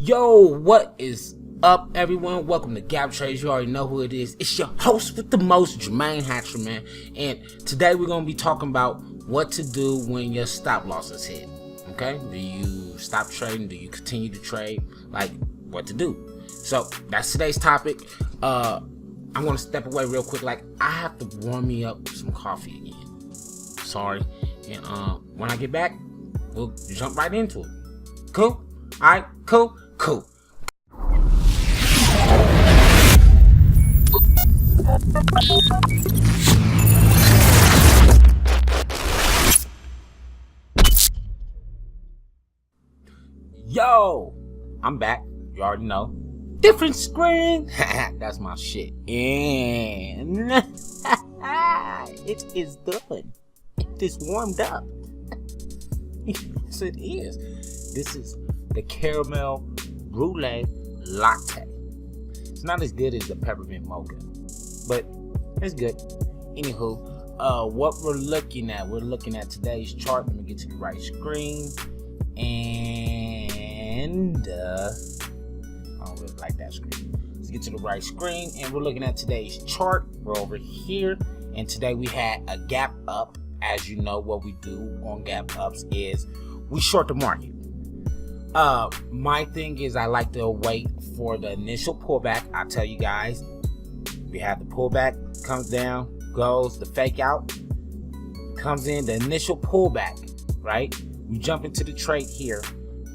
Yo, what is up, everyone? Welcome to Gap Trades. You already know who it is. It's your host with the most, Jermaine, man. And today we're going to be talking about what to do when your stop losses hit. Okay? Do you stop trading? Do you continue to trade? Like, what to do? So, that's today's topic. I'm going to step away real quick. Like, I have to warm me up some coffee again. Sorry. And when I get back, we'll jump right into it. Cool? Alright, cool. Yo, I'm back. You already know. Different screen. That's my shit. And it is done. It is warmed up. Yes, it is. This is the caramel brulee latte. It's not as good as the peppermint mocha, but it's good. Anywho, what we're looking at today's chart. Let me get to the right screen. And I don't really like that screen. Let's get to the right screen, and we're looking at today's chart. We're over here, and today we had a gap up. As you know, what we do on gap ups is we short the market. My thing is I like to wait for the initial pullback. I tell you guys, we have the pullback, comes down, goes, the fake out, comes in, the initial pullback, right? We jump into the trade here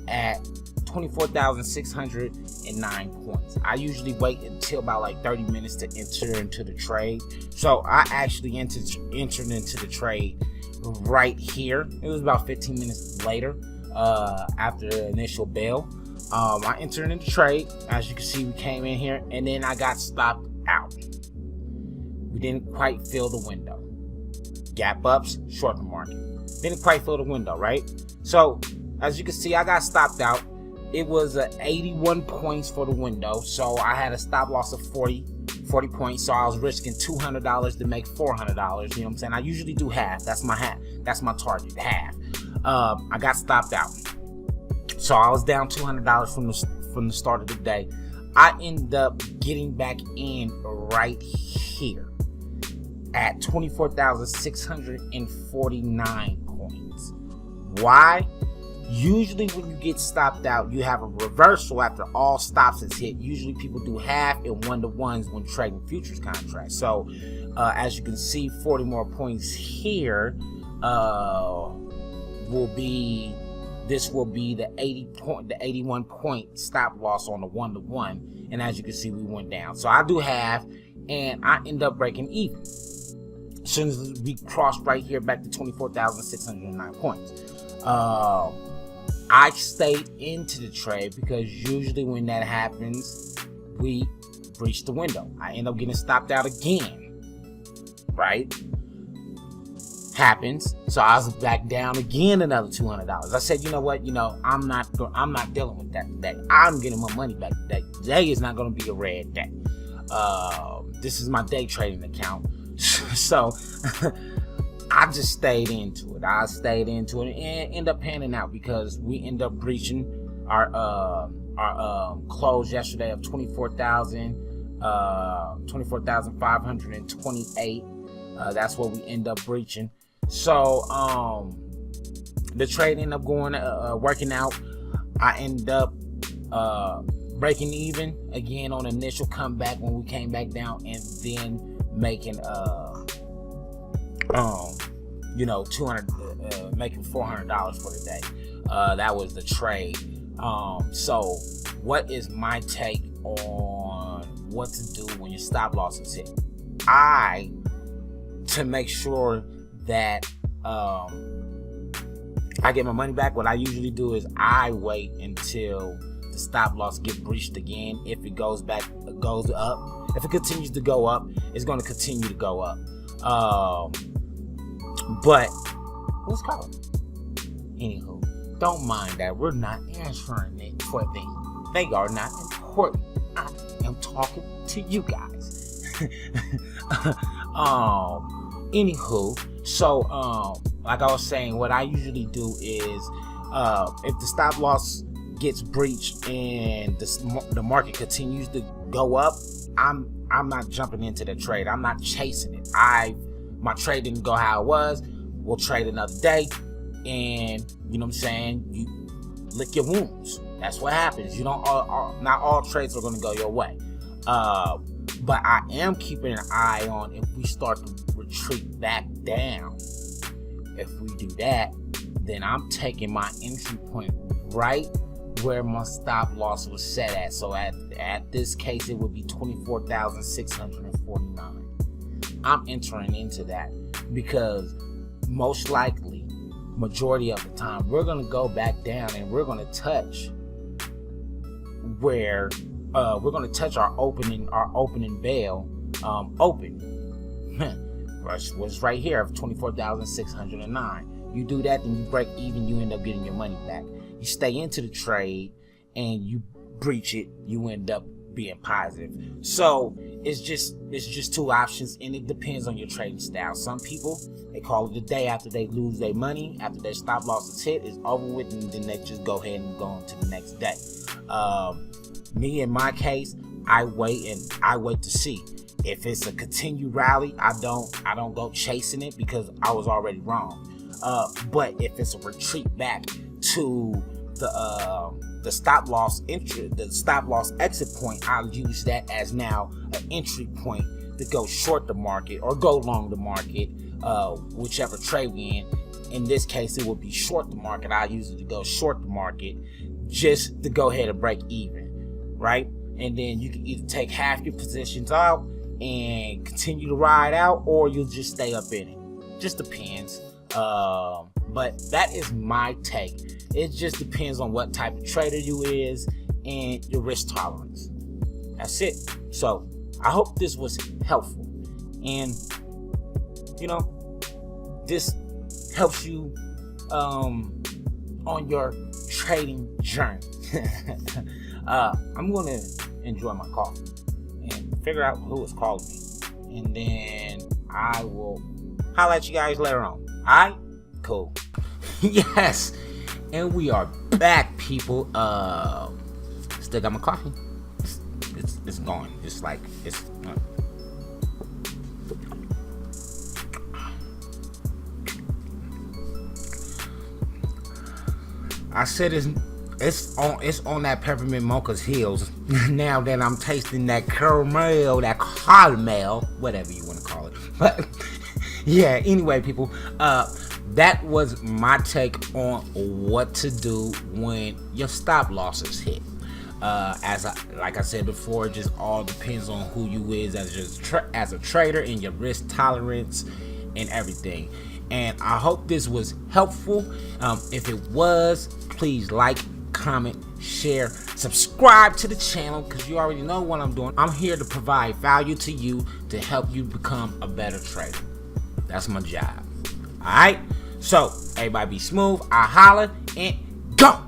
at 24,609 points. I usually wait until about like 30 minutes to enter into the trade. So I actually entered into the trade right here. It was about 15 minutes later. After the initial bell, I entered into trade. As you can see, we came in here and then I got stopped out. We didn't quite fill the window. Gap ups, short the market. Didn't quite fill the window, right? So as you can see, I got stopped out. It was 81 points for the window, so I had a stop loss of 40 points. So I was risking $200 to make $400. You know what I'm saying? I usually do half. That's my target, half. I got stopped out, so I was down $200 from the start of the day. I ended up getting back in right here at 24,649 points. Why? Usually when you get stopped out, you have a reversal after all stops is hit. Usually people do half and one-to-ones when trading futures contracts. So as you can see, 40 more points here will be the 81 point stop loss on the one-to-one. And as you can see, we went down. So I do half and I end up breaking even. As soon as we crossed right here back to 24,609 points. I stayed into the trade because usually when that happens, we breach the window. I end up getting stopped out again, right? Happens. So I was back down again another $200. I said, you know what? I'm not dealing with that today. I'm getting my money back today. Today is not going to be a red day. This is my day trading account. So I just stayed into it. And end up panning out because we end up breaching our close yesterday of 24,528. That's what we end up breaching. So the trade ended up going working out. I ended up breaking even again on initial comeback when we came back down, and then making making $400 for the day. That was the trade. So what is my take on what to do when your stop losses hit? To make sure that I get my money back, what I usually do is I wait until the stop loss get breached again. If it goes up, if it continues to go up, it's going to continue to go up. But who's calling? Anywho, don't mind that. We're not answering it for them. They are not important. I am talking to you guys. Anywho, so like I was saying, what I usually do is if the stop loss gets breached and the market continues to go up, I'm not jumping into the trade. I'm not chasing it. My trade didn't go how it was. We'll trade another day, and you know what I'm saying, you lick your wounds. That's what happens. You don't not all trades are going to go your way. But I am keeping an eye on if we start to retreat back down. If we do that, then I'm taking my entry point right where my stop loss was set at. So at this case, it would be 24,649. I'm entering into that because most likely, majority of the time, we're going to go back down and we're going to touch where we're going to touch our opening bell open. Was right here of 24,609. You do that, then you break even, you end up getting your money back. You stay into the trade and you breach it, you end up being positive. So it's just two options, and it depends on your trading style. Some people, they call it a day after they lose their money, after their stop loss is hit, it's over with, and then they just go ahead and go on to the next day. Me, in my case, I wait to see. If it's a continued rally, I don't go chasing it because I was already wrong. But if it's a retreat back to the stop loss entry, the stop loss exit point, I'll use that as now an entry point to go short the market or go long the market, whichever trade we in this case, it would be short the market. I use it to go short the market just to go ahead and break even, right? And then you can either take half your positions out and continue to ride out, or you'll just stay up in it. Just depends. But that is my take. It just depends on what type of trader you is and your risk tolerance. That's it. So I hope this was helpful, and you know, this helps you on your trading journey. I'm gonna enjoy my coffee and figure out who is calling me, and then I will holler at you guys later on. Alright? Cool. Yes, and we are back, people. Still got my coffee. It's going. It's like it's. I said it's on that peppermint mocha's heels. Now that I'm tasting that caramel, whatever you want to call it. But yeah, anyway, people, that was my take on what to do when your stop losses hit. Like I said before, it just all depends on who you is as a trader and your risk tolerance and everything. And I hope this was helpful. If it was, please like, comment, share, subscribe to the channel, because you already know what I'm doing. I'm here to provide value to you to help you become a better trader. That's my job. Alright? So, everybody be smooth. I holler and go!